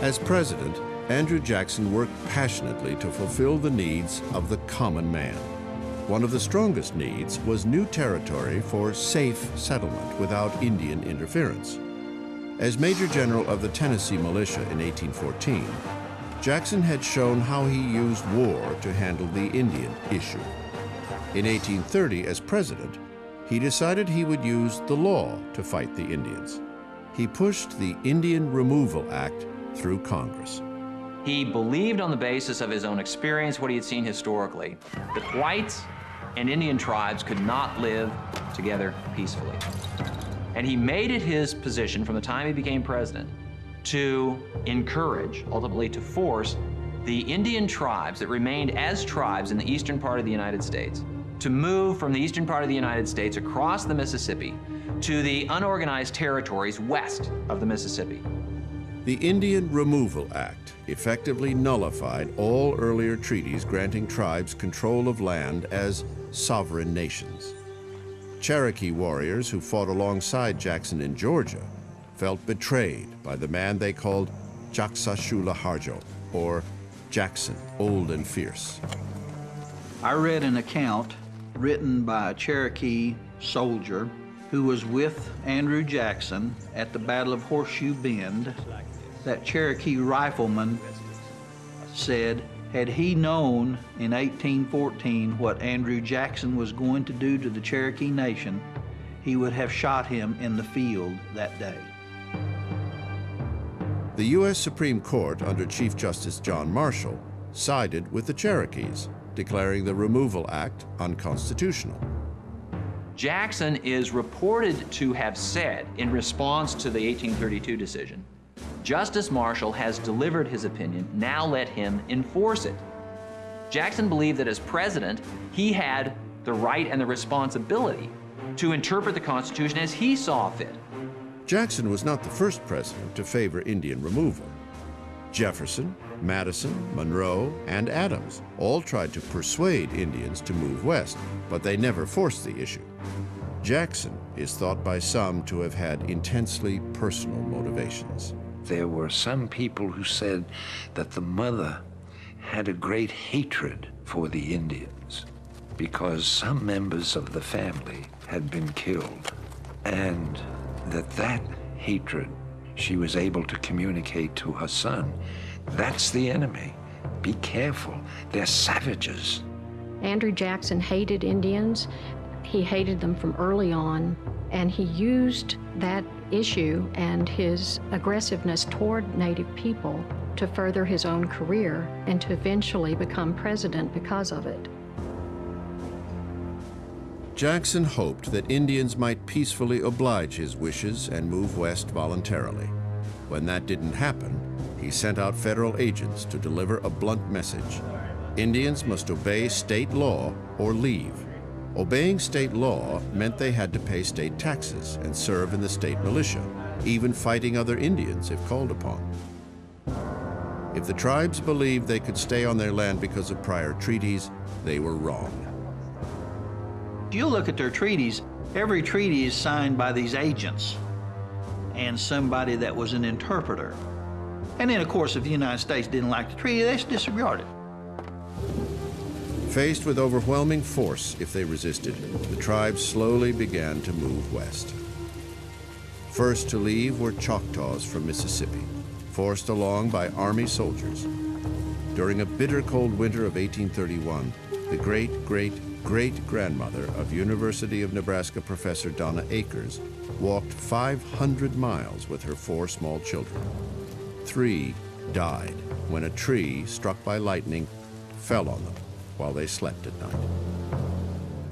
As president, Andrew Jackson worked passionately to fulfill the needs of the common man. One of the strongest needs was new territory for safe settlement without Indian interference. As Major General of the Tennessee Militia in 1814, Jackson had shown how he used war to handle the Indian issue. In 1830, as president, he decided he would use the law to fight the Indians. He pushed the Indian Removal Act through Congress. He believed, on the basis of his own experience, what he had seen historically, that whites and Indian tribes could not live together peacefully. And he made it his position from the time he became president to encourage, ultimately to force, the Indian tribes that remained as tribes in the eastern part of the United States to move from the eastern part of the United States across the Mississippi to the unorganized territories west of the Mississippi. The Indian Removal Act effectively nullified all earlier treaties granting tribes control of land as sovereign nations. Cherokee warriors who fought alongside Jackson in Georgia felt betrayed by the man they called Jaksashulaharjo, or Jackson, old and fierce. I read an account written by a Cherokee soldier who was with Andrew Jackson at the Battle of Horseshoe Bend. That Cherokee rifleman said, had he known in 1814 what Andrew Jackson was going to do to the Cherokee Nation, he would have shot him in the field that day. The U.S. Supreme Court, under Chief Justice John Marshall, sided with the Cherokees, declaring the Removal Act unconstitutional. Jackson is reported to have said, in response to the 1832 decision, Justice Marshall has delivered his opinion, now let him enforce it. Jackson believed that as president, he had the right and the responsibility to interpret the Constitution as he saw fit. Jackson was not the first president to favor Indian removal. Jefferson, Madison, Monroe, and Adams all tried to persuade Indians to move west, but they never forced the issue. Jackson is thought by some to have had intensely personal motivations. There were some people who said that the mother had a great hatred for the Indians because some members of the family had been killed, and that hatred she was able to communicate to her son. That's the enemy. Be careful. They're savages. Andrew Jackson hated Indians. He hated them from early on, and he used that issue and his aggressiveness toward Native people to further his own career and to eventually become president because of it. Jackson hoped that Indians might peacefully oblige his wishes and move west voluntarily. When that didn't happen, he sent out federal agents to deliver a blunt message. Indians must obey state law or leave. Obeying state law meant they had to pay state taxes and serve in the state militia, even fighting other Indians if called upon. If the tribes believed they could stay on their land because of prior treaties, they were wrong. You look at their treaties, every treaty is signed by these agents and somebody that was an interpreter. And then, of course, if the United States didn't like the treaty, they just disregarded it. Faced with overwhelming force if they resisted, the tribes slowly began to move west. First to leave were Choctaws from Mississippi, forced along by Army soldiers. During a bitter cold winter of 1831, the great-great-great-grandmother of University of Nebraska professor Donna Akers walked 500 miles with her 4 small children. 3 died when a tree struck by lightning fell on them while they slept at night.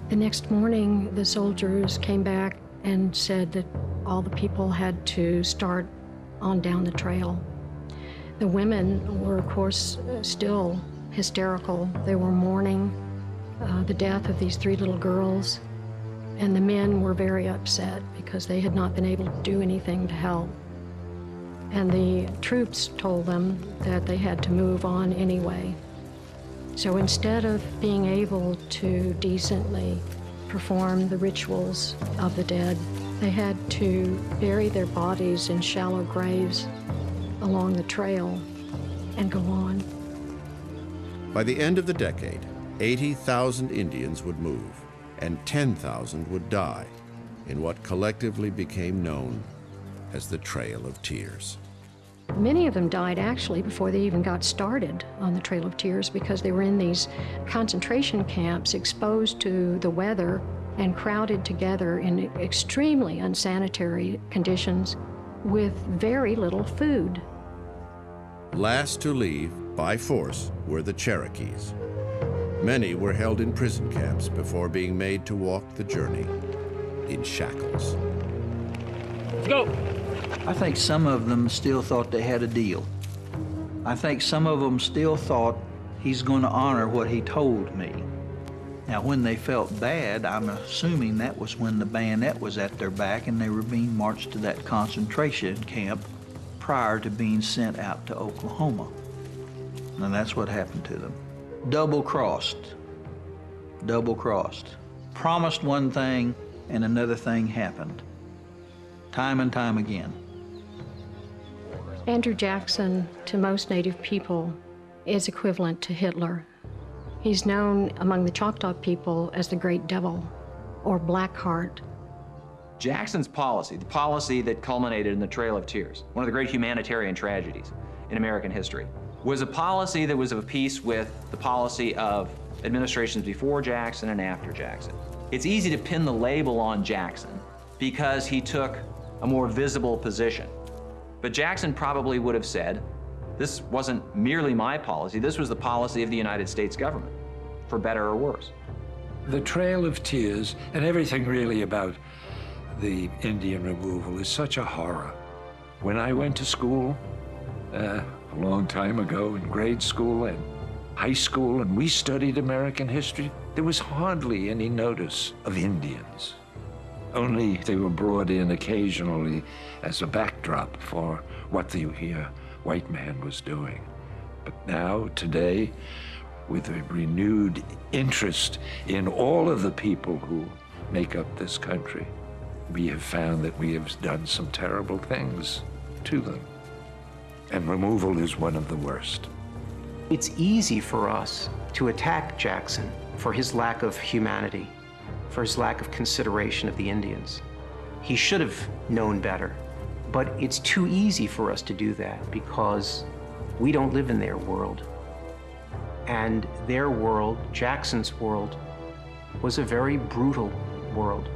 The next morning, the soldiers came back and said that all the people had to start on down the trail. The women were, of course, still hysterical. They were mourning the death of these 3 little girls, and the men were very upset because they had not been able to do anything to help. And the troops told them that they had to move on anyway. So instead of being able to decently perform the rituals of the dead, they had to bury their bodies in shallow graves along the trail and go on. By the end of the decade, 80,000 Indians would move, and 10,000 would die in what collectively became known as the Trail of Tears. Many of them died actually before they even got started on the Trail of Tears because they were in these concentration camps exposed to the weather and crowded together in extremely unsanitary conditions with very little food. Last to leave by force were the Cherokees. Many were held in prison camps before being made to walk the journey in shackles. Let's go. I think some of them still thought they had a deal. I think some of them still thought he's going to honor what he told me. Now, when they felt bad, I'm assuming that was when the bayonet was at their back and they were being marched to that concentration camp prior to being sent out to Oklahoma. And that's what happened to them. Double-crossed. Double-crossed. Promised one thing and another thing happened. Time and time again. Andrew Jackson, to most Native people, is equivalent to Hitler. He's known among the Choctaw people as the Great Devil, or Blackheart. Jackson's policy, the policy that culminated in the Trail of Tears, one of the great humanitarian tragedies in American history, was a policy that was of a piece with the policy of administrations before Jackson and after Jackson. It's easy to pin the label on Jackson because he took a more visible position. But Jackson probably would have said, this wasn't merely my policy, this was the policy of the United States government, for better or worse. The Trail of Tears and everything really about the Indian removal is such a horror. When I went to school, a long time ago in grade school and high school, and we studied American history, there was hardly any notice of Indians. Only they were brought in occasionally as a backdrop for what the white man was doing. But now, today, with a renewed interest in all of the people who make up this country, we have found that we have done some terrible things to them. And removal is one of the worst. It's easy for us to attack Jackson for his lack of humanity, for his lack of consideration of the Indians. He should have known better, but it's too easy for us to do that because we don't live in their world. And their world, Jackson's world, was a very brutal world.